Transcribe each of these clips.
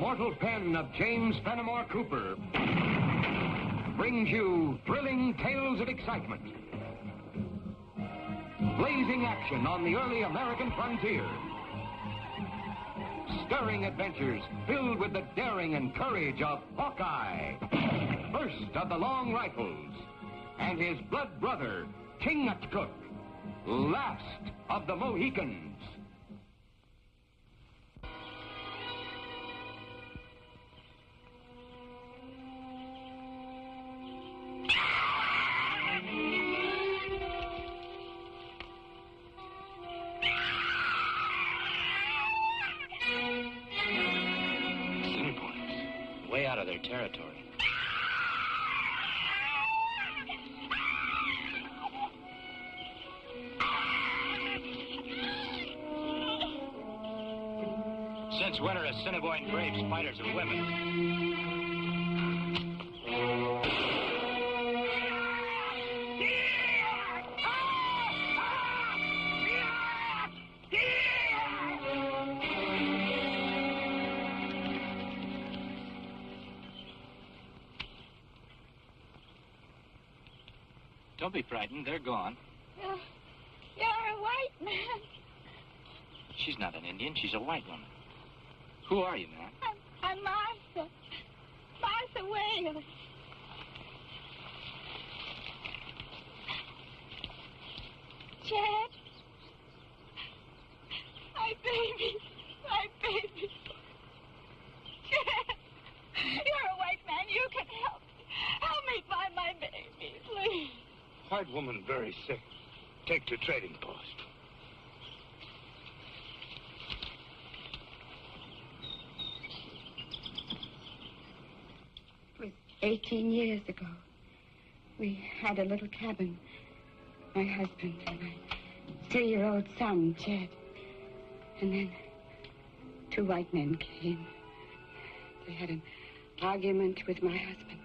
immortal pen of James Fenimore Cooper brings you thrilling tales of excitement, blazing action on the early American frontier, stirring adventures filled with the daring and courage of Hawkeye, first of the Long Rifles, and his blood brother, Chingachgook, last of the Mohicans. Way out of their territory. Since when are Assiniboine braves fighters of women? Don't be frightened. They're gone. You're a white man. She's not an Indian. She's a white woman. Who are you, man? I'm Martha. Martha Wales. Chad. My baby. My baby. Chad. You're a white man. You can help me. Help me find my baby, please. White woman very sick. Take to trading post. It was 18 years ago. We had a little cabin. My husband and my 3-year-old son, Jed. And then 2 white men came. They had an argument with my husband.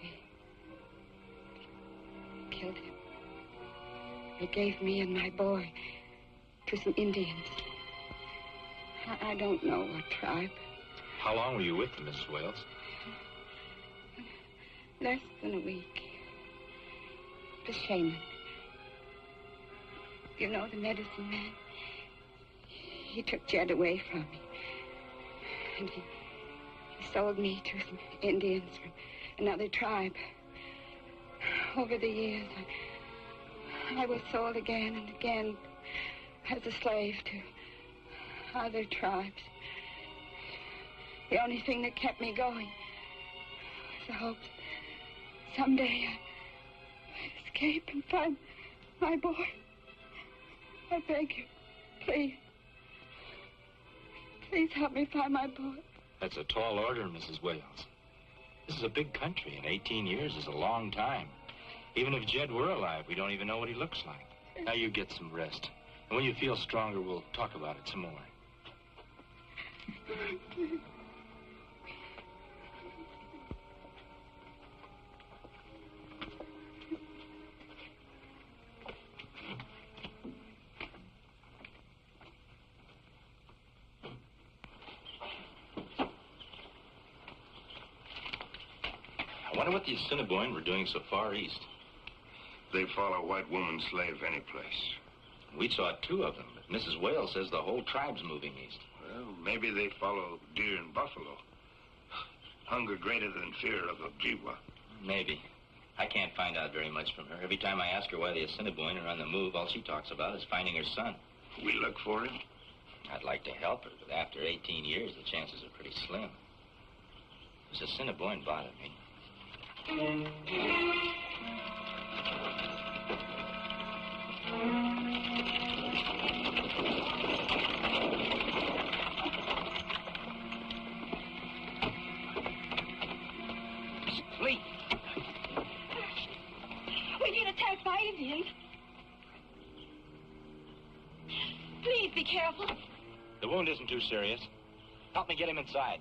They killed him. They gave me and my boy to some Indians. I don't know what tribe. How long were you with them, Mrs. Wales? Less than a week. The shaman. You know the medicine man? He took Jed away from me. And he sold me to some Indians from another tribe. Over the years, I was sold again and again as a slave to other tribes. The only thing that kept me going was the hope that someday I'd escape and find my boy. I beg you, please. Please help me find my boy. That's a tall order, Mrs. Wales. This is a big country, and 18 years is a long time. Even if Jed were alive, we don't even know what he looks like. Now you get some rest. And when you feel stronger, we'll talk about it some more. I wonder what the Assiniboine were doing so far east. They follow white woman slave any place. We saw 2 of them, but Mrs. Wales says the whole tribe's moving east. Well, maybe they follow deer and buffalo. Hunger greater than fear of Ojibwa. Maybe. I can't find out very much from her. Every time I ask her why the Assiniboine are on the move, all she talks about is finding her son. We look for him? I'd like to help her, but after 18 years, the chances are pretty slim. This Assiniboine bothered me. Please. We get attacked by Indians. Please be careful. The wound isn't too serious. Help me get him inside.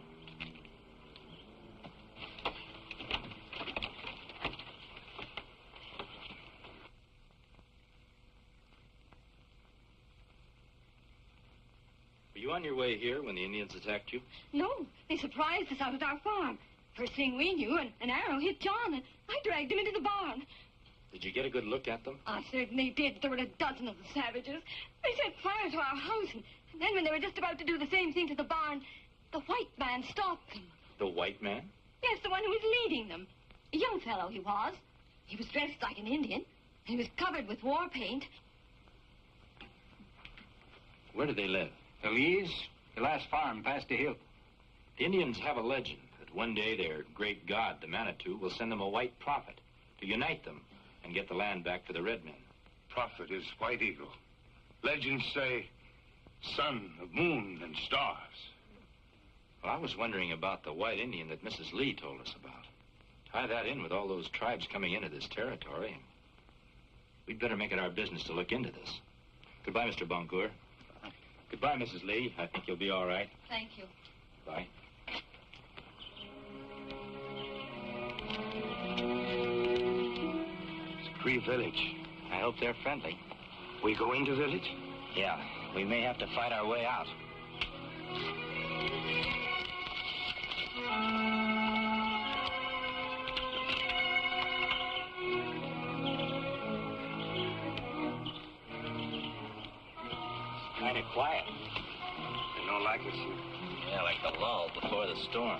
Were you on your way here when the Indians attacked you? No, they surprised us out at our farm. First thing we knew, an arrow hit John, and I dragged him into the barn. Did you get a good look at them? I certainly did. There were a dozen of the savages. They set fire to our house, and then when they were just about to do the same thing to the barn, the white man stopped them. The white man? Yes, the one who was leading them. A young fellow he was. He was dressed like an Indian. He was covered with war paint. Where do they live? The Lees, the last farm past the hill. The Indians have a legend that one day their great god, the Manitou, will send them a white prophet to unite them and get the land back for the red men. Prophet is White Eagle. Legends say son of moon and stars. Well, I was wondering about the white Indian that Mrs. Lee told us about. Tie that in with all those tribes coming into this territory, and we'd better make it our business to look into this. Goodbye, Mr. Boncourt. Goodbye, Mrs. Lee. I think you'll be all right. Thank you. Bye. It's a Cree village. I hope they're friendly. We go into village? Yeah, we may have to fight our way out. Kind of quiet. They don't like us here. Yeah, like the lull before the storm.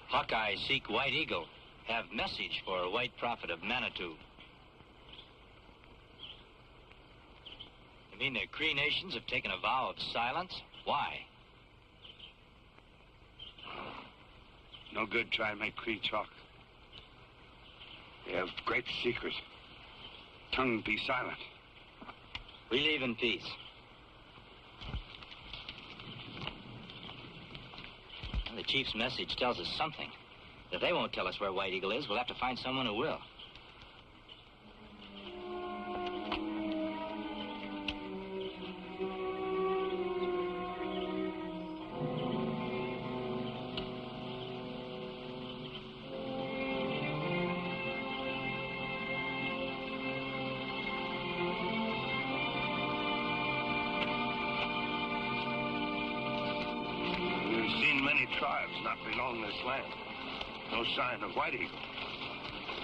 Hawkeye seek White Eagle. Have message for a white prophet of Manitou. You mean the Cree nations have taken a vow of silence? Why? No good trying to make Cree talk. They have great secret. Tongue be silent. We leave in peace. Well, the chief's message tells us something. If they won't tell us where White Eagle is, we'll have to find someone who will. We've seen many tribes not belong to this land. No sign of White Eagle.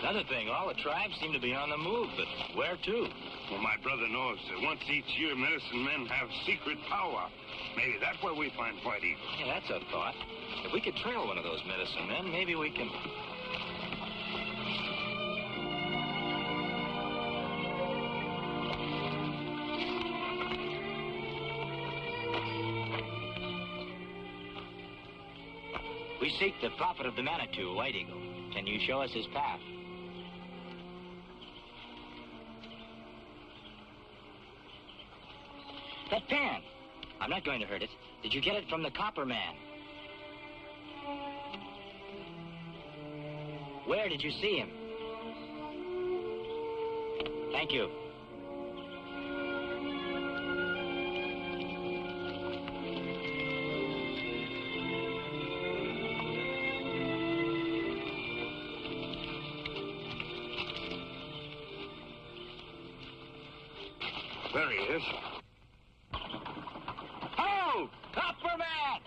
Another thing, all the tribes seem to be on the move, but where to? Well, my brother knows that once each year medicine men have secret powwow. Maybe that's where we find White Eagle. Yeah, that's a thought. If we could trail one of those medicine men, maybe we can... We seek the prophet of the Manitou, White Eagle. Can you show us his path? That pan. I'm not going to hurt it. Did you get it from the copper man? Where did you see him? Thank you. There he is. Oh! Copper man!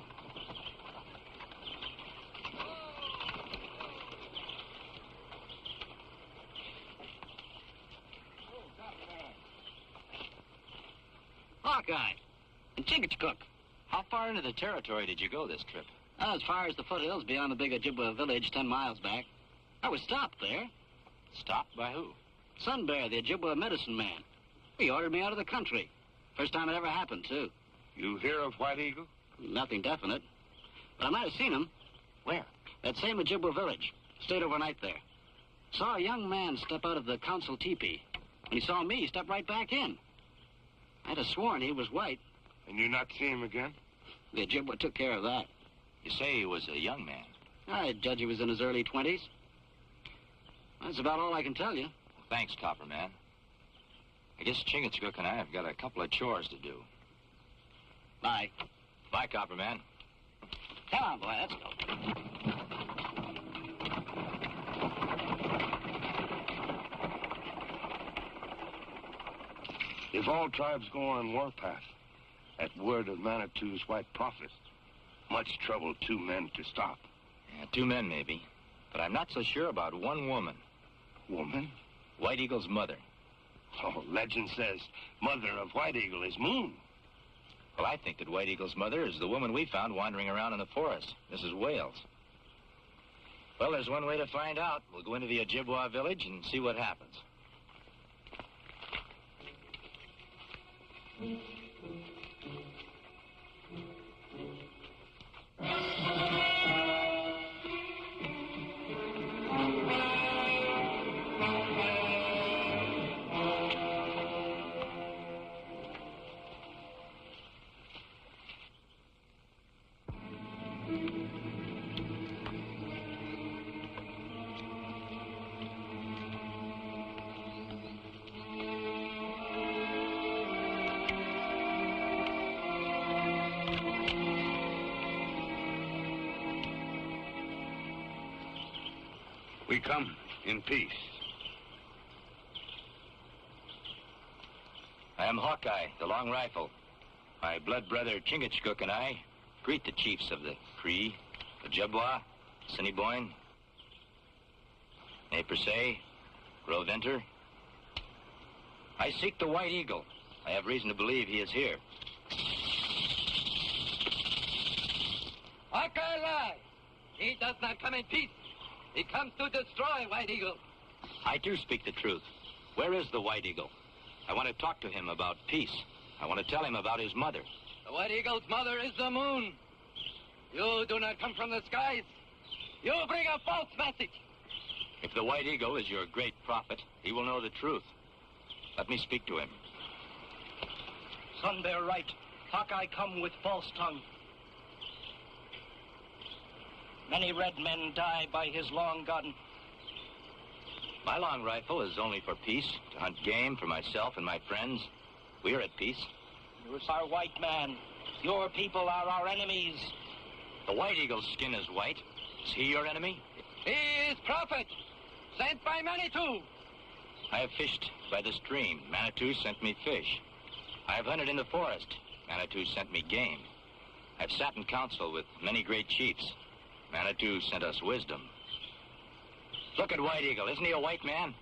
Hawkeye and Chingachgook. How far into the territory did you go this trip? As far as the foothills beyond the big Ojibwa village 10 miles back. I was stopped there. Stopped by who? Sun Bear, the Ojibwa medicine man. He ordered me out of the country. First time it ever happened, too. You hear of White Eagle? Nothing definite. But I might have seen him. Where? That same Ojibwa village. Stayed overnight there. Saw a young man step out of the council teepee. When he saw me, he stepped right back in. I'd have sworn he was white. And you not see him again? The Ojibwa took care of that. You say he was a young man. I judge he was in his early 20s. That's about all I can tell you. Thanks, Copper Man. I guess Chingachgook and I have got a couple of chores to do. Bye. Bye, Copper Man. Come on, boy, let's go. If all tribes go on warpath, at word of Manitou's white prophet, much trouble 2 men to stop. Yeah, 2 men, maybe. But I'm not so sure about one woman. Woman? White Eagle's mother. Oh, legend says mother of White Eagle is Moon. Well, I think that White Eagle's mother is the woman we found wandering around in the forest, Mrs. Wales. Well, there's one way to find out. We'll go into the Ojibwa village and see what happens. We come in peace. I am Hawkeye, the Long Rifle. My blood brother Chingachgook and I greet the chiefs of the Cree, Ojibwa, Assiniboine, Nez Perce, Gros Ventre. I seek the White Eagle. I have reason to believe he is here. Hawkeye lies. He does not come in peace. He comes to destroy White Eagle. I do speak the truth. Where is the White Eagle? I want to talk to him about peace. I want to tell him about his mother. The White Eagle's mother is the moon. You do not come from the skies. You bring a false message. If the White Eagle is your great prophet, he will know the truth. Let me speak to him. Sun Bear right. Hawkeye come with false tongue. Many red men die by his long gun. My long rifle is only for peace, to hunt game for myself and my friends. We are at peace. You are white man. Your people are our enemies. The White Eagle's skin is white. Is he your enemy? He is prophet, sent by Manitou. I have fished by the stream. Manitou sent me fish. I have hunted in the forest. Manitou sent me game. I've sat in council with many great chiefs. Manitou sent us wisdom. Look at White Eagle. Isn't he a white man?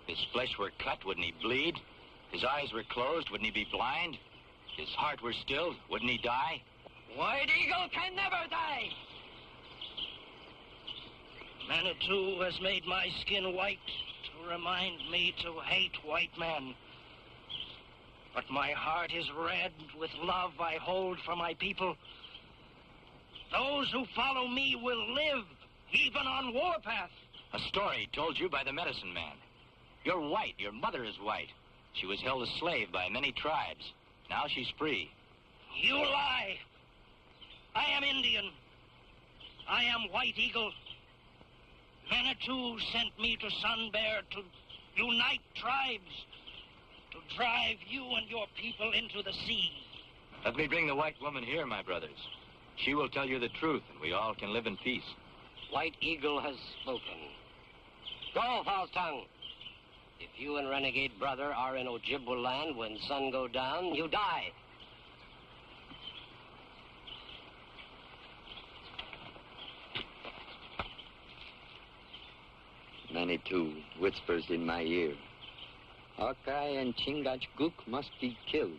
His flesh were cut, wouldn't he bleed? His eyes were closed, wouldn't he be blind? His heart were stilled, wouldn't he die? White Eagle can never die. Manitou has made my skin white to remind me to hate white men. But my heart is red with love I hold for my people. Those who follow me will live, even on warpath. A story told you by the medicine man. You're white. Your mother is white. She was held a slave by many tribes. Now she's free. You lie. I am Indian. I am White Eagle. Manitou sent me to Sun Bear to unite tribes, to drive you and your people into the sea. Let me bring the white woman here, my brothers. She will tell you the truth, and we all can live in peace. White Eagle has spoken. Go, false tongue. If you and renegade brother are in Ojibwa land when sun go down, you die. Manitou whispers in my ear. Hawkeye and Chingachgook must be killed.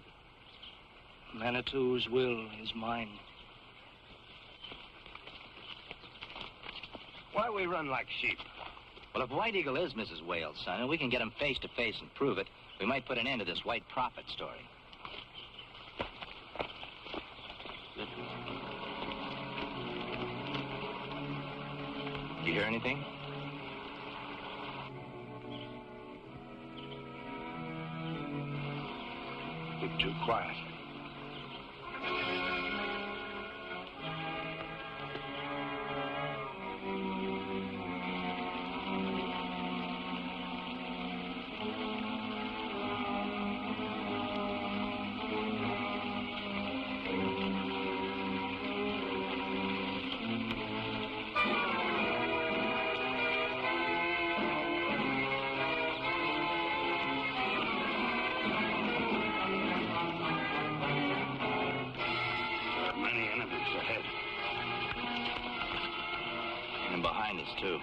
Manitou's will is mine. Why we run like sheep? Well, if White Eagle is Mrs. Wales' son, and we can get him face to face and prove it, we might put an end to this white prophet story. You hear anything? We're too quiet. behind us, too.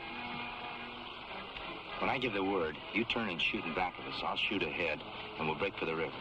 When I give the word, you turn and shoot in back of us. I'll shoot ahead, and we'll break for the river.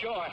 Sure.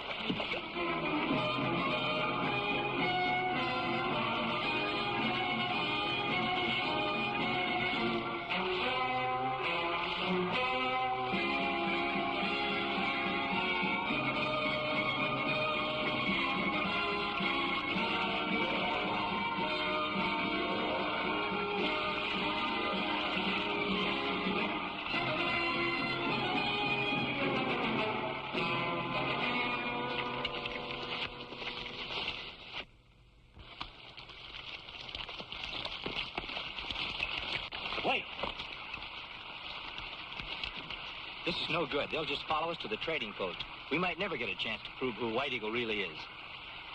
Wait. This is no good. They'll just follow us to the trading post. We might never get a chance to prove who White Eagle really is.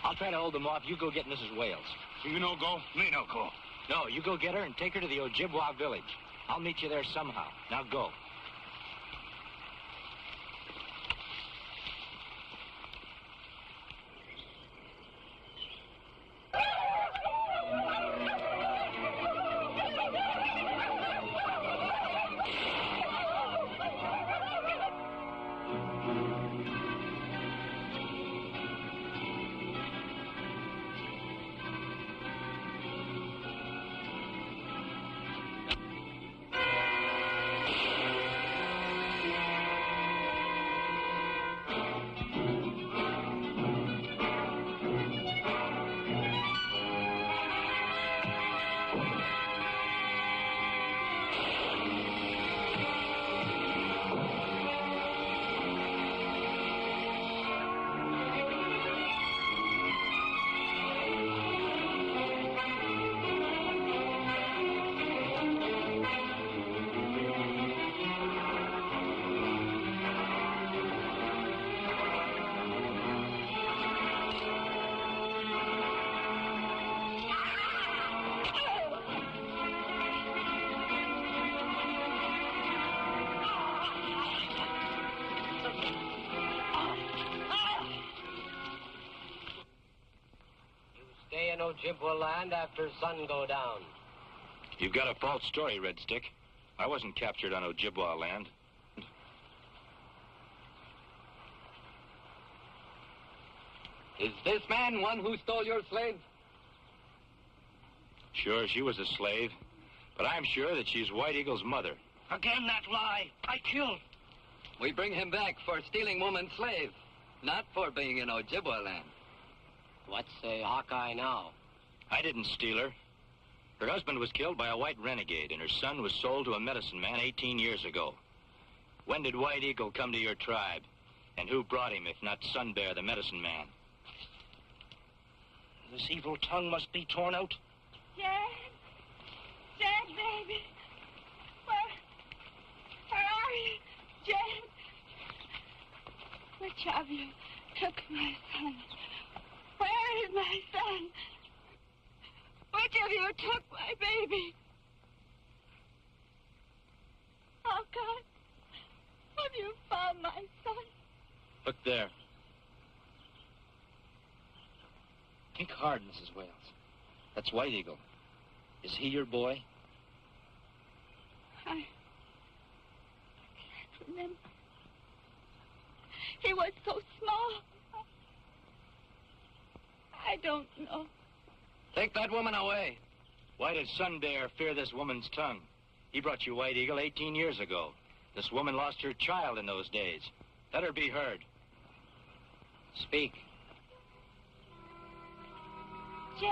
I'll try to hold them off. You go get Mrs. Wales. You no go, me no go. No, you go get her and take her to the Ojibwa village. I'll meet you there somehow. Now go. In Ojibwa land after sun go down. You've got a false story, Red Stick. I wasn't captured on Ojibwa land. Is this man one who stole your slave? Sure, she was a slave, but I'm sure that she's White Eagle's mother. Again that lie. I killed. We bring him back for stealing woman slave, not for being in Ojibwa land. What's Hawkeye now? I didn't steal her. Her husband was killed by a white renegade, and her son was sold to a medicine man 18 years ago. When did White Eagle come to your tribe? And who brought him, if not Sun Bear, the medicine man? This evil tongue must be torn out. Jed, baby. Where are you? Jed. Which of you took my son? Where is my son? Which of you took my baby? Hawkeye, have you found my son? Look there. Think hard, Mrs. Wales. That's White Eagle. Is he your boy? I can't remember. He was so small. I don't know. Take that woman away. Why did Sun Bear fear this woman's tongue? He brought you White Eagle 18 years ago. This woman lost her child in those days. Let her be heard. Speak. Jed?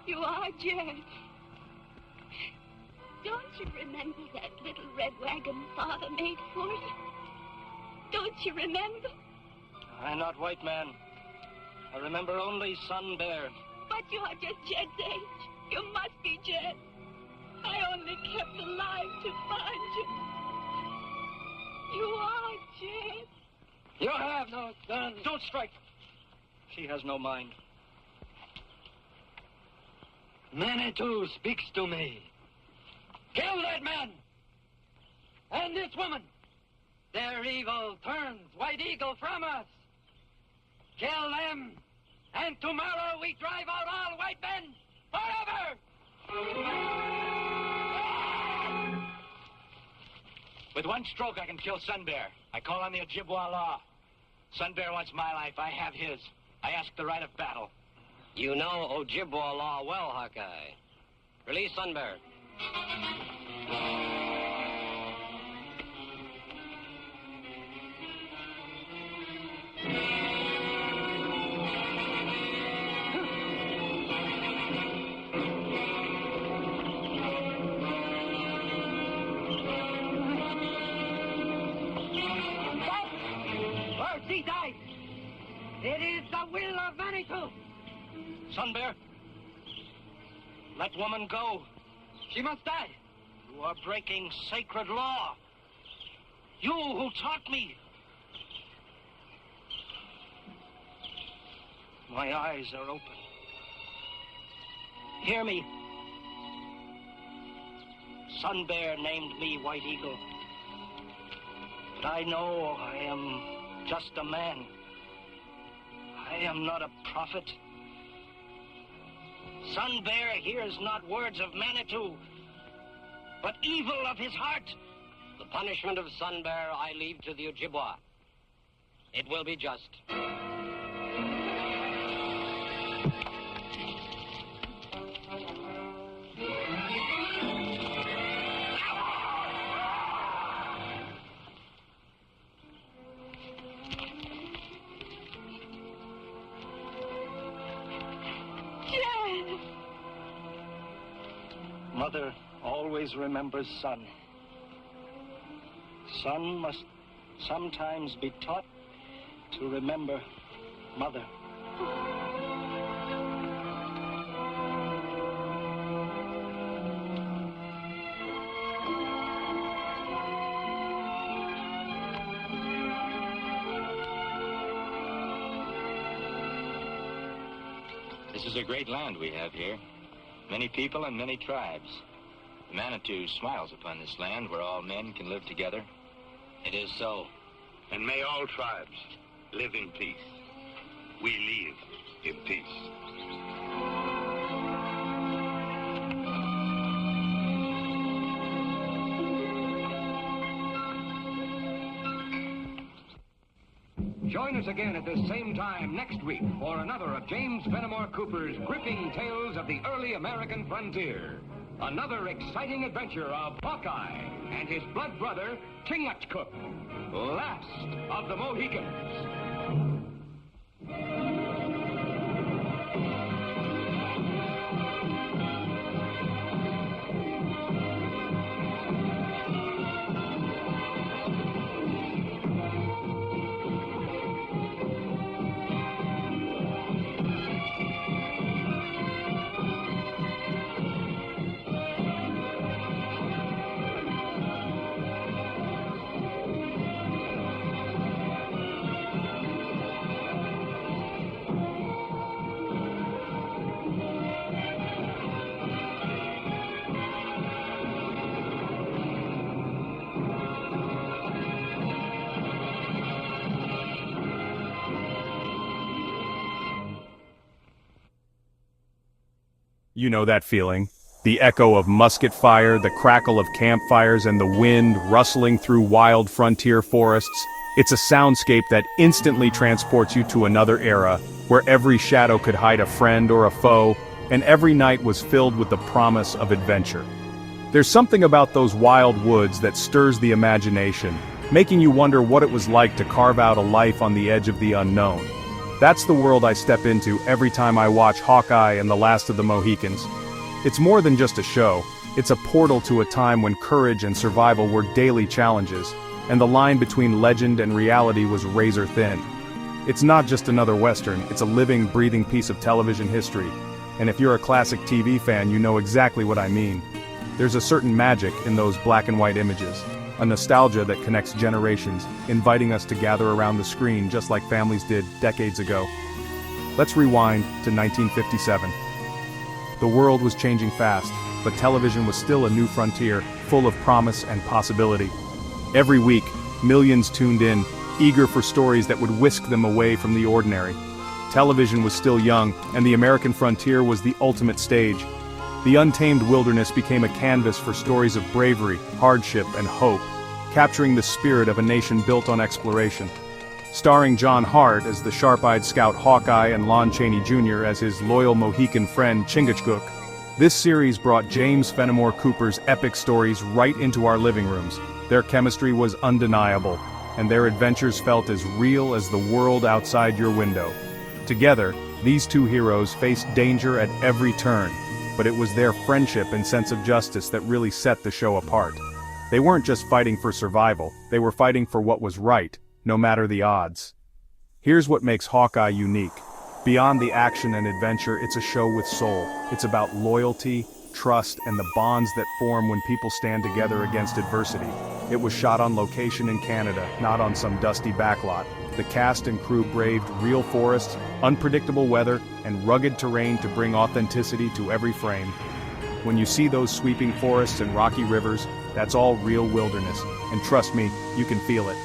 You are Jed. Don't you remember that little red wagon Father made for you? Don't you remember? I'm not white man. I remember only Sun Bear. But you are just Jed's age. You must be Jed. I only kept alive to find you. You are Jed. You have no son. Don't strike. She has no mind. Manitou speaks to me. Kill that man! And this woman! Their evil turns White Eagle from us. Kill them, and tomorrow we drive out all white men forever! With one stroke, I can kill Sun Bear. I call on the Ojibwa law. Sun Bear wants my life. I have his. I ask the right of battle. You know Ojibwa law well, Hawkeye. Release Sun Bear. First he dies. It is the will of Manitou. Sun Bear, let woman go. She must die. You are breaking sacred law. You who taught me. My eyes are open. Hear me. Sun Bear named me White Eagle. But I know I am just a man. I am not a prophet. Sun Bear hears not words of Manitou, but evil of his heart. The punishment of Sun Bear I leave to the Ojibwa. It will be just. Mother always remembers son. Son must sometimes be taught to remember mother. This is a great land we have here. Many people and many tribes. The Manitou smiles upon this land where all men can live together. It is so. And may all tribes live in peace. We live in peace. Join us again at this same time next week for another of James Fenimore Cooper's gripping tales of the early American frontier. Another exciting adventure of Hawkeye and his blood brother, Chingachgook, last of the Mohicans. You know that feeling. The echo of musket fire, the crackle of campfires, and the wind rustling through wild frontier forests. It's a soundscape that instantly transports you to another era, where every shadow could hide a friend or a foe, and every night was filled with the promise of adventure. There's something about those wild woods that stirs the imagination, making you wonder what it was like to carve out a life on the edge of the unknown. That's the world I step into every time I watch Hawkeye and the Last of the Mohicans. It's more than just a show, it's a portal to a time when courage and survival were daily challenges, and the line between legend and reality was razor thin. It's not just another Western, it's a living, breathing piece of television history. And if you're a classic TV fan, you know exactly what I mean. There's a certain magic in those black and white images, a nostalgia that connects generations, inviting us to gather around the screen just like families did decades ago. Let's rewind to 1957. The world was changing fast, but television was still a new frontier, full of promise and possibility. Every week, millions tuned in, eager for stories that would whisk them away from the ordinary. Television was still young, and the American frontier was the ultimate stage. The untamed wilderness became a canvas for stories of bravery, hardship, and hope, capturing the spirit of a nation built on exploration. Starring John Hart as the sharp-eyed scout Hawkeye and Lon Chaney Jr. as his loyal Mohican friend Chingachgook, this series brought James Fenimore Cooper's epic stories right into our living rooms. Their chemistry was undeniable, and their adventures felt as real as the world outside your window. Together, these two heroes faced danger at every turn, but it was their friendship and sense of justice that really set the show apart. They weren't just fighting for survival, they were fighting for what was right, no matter the odds. Here's what makes Hawkeye unique. Beyond the action and adventure, it's a show with soul. It's about loyalty, trust, and the bonds that form when people stand together against adversity. It was shot on location in Canada, not on some dusty backlot. The cast and crew braved real forests, unpredictable weather, and rugged terrain to bring authenticity to every frame. When you see those sweeping forests and rocky rivers, that's all real wilderness, and trust me, you can feel it.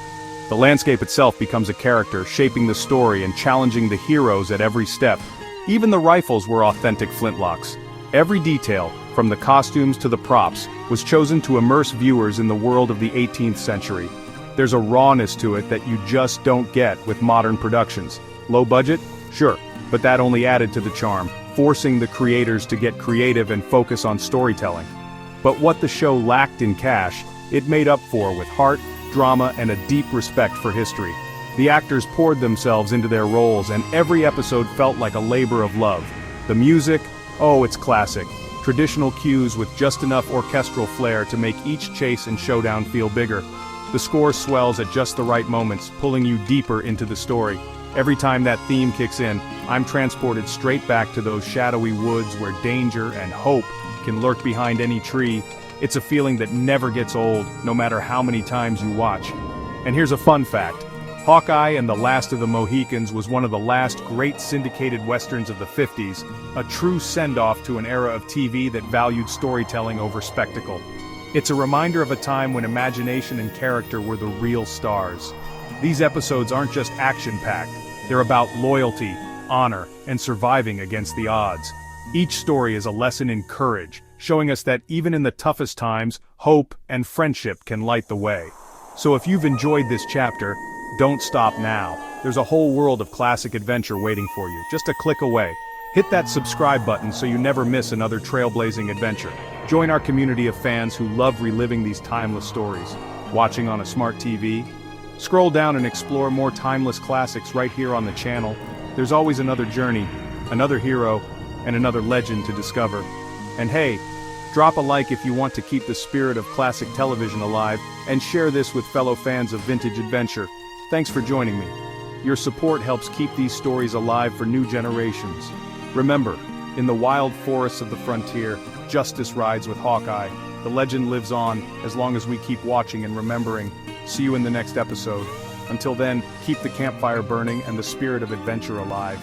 The landscape itself becomes a character, shaping the story and challenging the heroes at every step. Even the rifles were authentic flintlocks. Every detail, from the costumes to the props, was chosen to immerse viewers in the world of the 18th century. There's a rawness to it that you just don't get with modern productions. Low budget? Sure, but that only added to the charm, forcing the creators to get creative and focus on storytelling. But what the show lacked in cash, it made up for with heart, drama, and a deep respect for history. The actors poured themselves into their roles, and every episode felt like a labor of love. The music, oh, it's classic. Traditional cues with just enough orchestral flair to make each chase and showdown feel bigger. The score swells at just the right moments, pulling you deeper into the story. Every time that theme kicks in, I'm transported straight back to those shadowy woods where danger and hope can lurk behind any tree. It's a feeling that never gets old, no matter how many times you watch. And here's a fun fact. Hawkeye and the Last of the Mohicans was one of the last great syndicated westerns of the 50s, a true send-off to an era of TV that valued storytelling over spectacle. It's a reminder of a time when imagination and character were the real stars. These episodes aren't just action-packed, they're about loyalty, honor, and surviving against the odds. Each story is a lesson in courage, showing us that even in the toughest times, hope and friendship can light the way. So if you've enjoyed this chapter, don't stop now. There's a whole world of classic adventure waiting for you, just a click away. Hit that subscribe button so you never miss another trailblazing adventure. Join our community of fans who love reliving these timeless stories. Watching on a smart TV? Scroll down and explore more timeless classics right here on the channel. There's always another journey, another hero, and another legend to discover. And hey, drop a like if you want to keep the spirit of classic television alive, and share this with fellow fans of vintage adventure. Thanks for joining me. Your support helps keep these stories alive for new generations. Remember, in the wild forests of the frontier, justice rides with Hawkeye. The legend lives on as long as we keep watching and remembering. See you in the next episode. Until then, keep the campfire burning and the spirit of adventure alive.